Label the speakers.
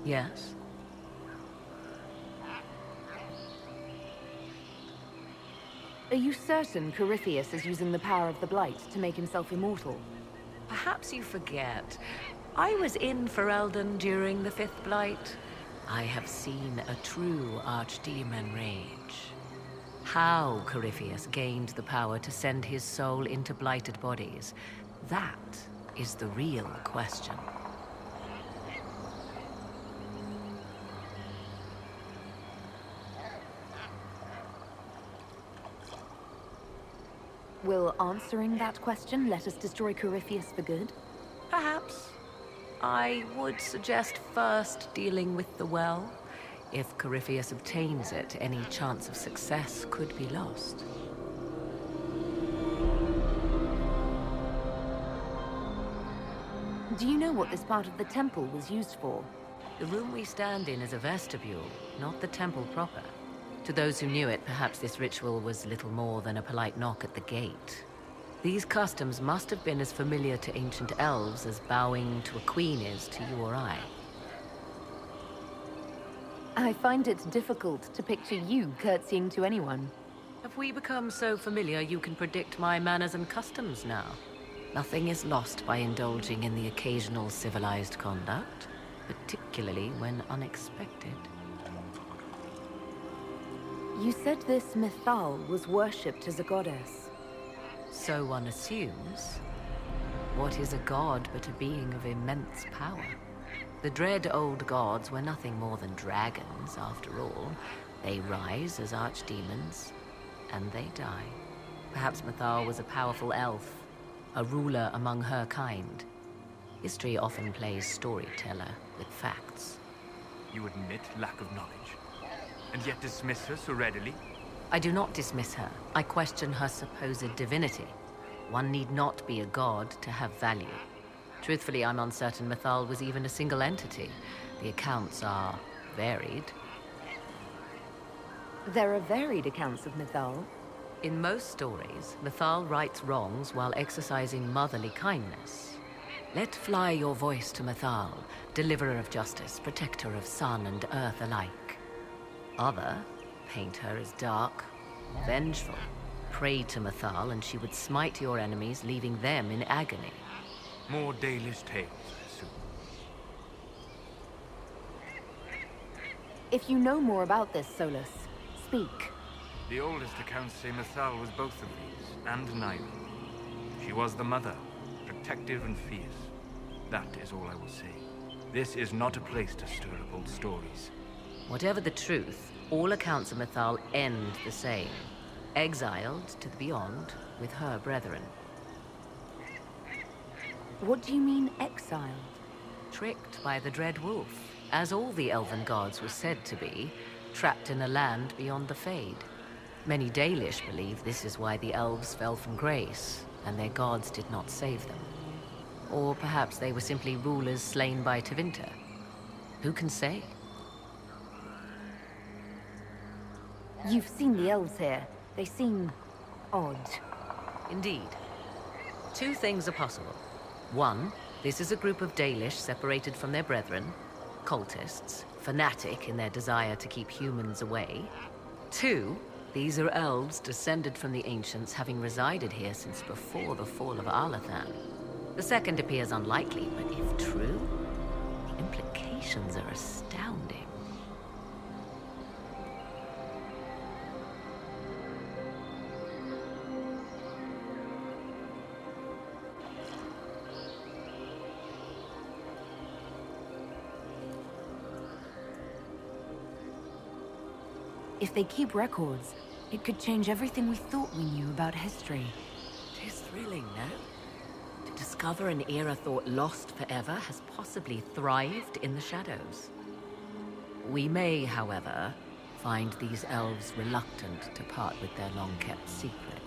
Speaker 1: Yes?
Speaker 2: Are you certain Corypheus is using the power of the Blight to make himself immortal?
Speaker 1: Perhaps you forget. I was in Ferelden during the Fifth Blight. I have seen a true archdemon rage. How Corypheus gained the power to send his soul into blighted bodies, that is the real question.
Speaker 2: Will answering that question let us destroy Corypheus for good?
Speaker 1: Perhaps. I would suggest first dealing with the well. If Corypheus obtains it, any chance of success could be lost.
Speaker 2: Do you know what this part of the temple was used for?
Speaker 1: The room we stand in is a vestibule, not the temple proper. To those who knew it, perhaps this ritual was little more than a polite knock at the gate. These customs must have been as familiar to ancient elves as bowing to a queen is to you or I.
Speaker 2: I find it difficult to picture you curtsying to anyone.
Speaker 1: Have we become so familiar you can predict my manners and customs now? Nothing is lost by indulging in the occasional civilized conduct, particularly when unexpected.
Speaker 2: You said this Mythal was worshipped as a goddess.
Speaker 1: So one assumes. What is a god but a being of immense power? The dread old gods were nothing more than dragons, after all. They rise as archdemons, and they die. Perhaps Mythal was a powerful elf, a ruler among her kind. History often plays storyteller with facts.
Speaker 3: You admit lack of knowledge, and yet dismiss her so readily?
Speaker 1: I do not dismiss her. I question her supposed divinity. One need not be a god to have value. Truthfully, I'm uncertain Mythal was even a single entity. The accounts are varied.
Speaker 2: There are varied accounts of Mythal.
Speaker 1: In most stories, Mythal rights wrongs while exercising motherly kindness. Let fly your voice to Mythal, deliverer of justice, protector of sun and earth alike. Other paint her as dark, vengeful. Pray to Mythal and she would smite your enemies, leaving them in agony.
Speaker 3: More Dalish tales, I assume.
Speaker 2: If you know more about this, Solus, speak.
Speaker 3: The oldest accounts say Mythal was both of these, and neither. She was the mother, protective and fierce. That is all I will say. This is not a place to stir up old stories.
Speaker 1: Whatever the truth, all accounts of Mythal end the same. Exiled to the beyond with her brethren.
Speaker 2: What do you mean, exiled?
Speaker 1: Tricked by the Dread Wolf, as all the elven gods were said to be, trapped in a land beyond the Fade. Many Dalish believe this is why the elves fell from grace, and their gods did not save them. Or perhaps they were simply rulers slain by Tevinter. Who can say?
Speaker 2: You've seen the elves here. They seem odd.
Speaker 1: Indeed. Two things are possible. One, this is a group of Dalish separated from their brethren, cultists, fanatic in their desire to keep humans away. Two, these are elves descended from the ancients, having resided here since before the fall of Arlathan. The second appears unlikely, but if true, the implications are astounding.
Speaker 2: If they keep records, it could change everything we thought we knew about history.
Speaker 1: It is thrilling, no? To discover an era thought lost forever has possibly thrived in the shadows. We may, however, find these elves reluctant to part with their long-kept secret.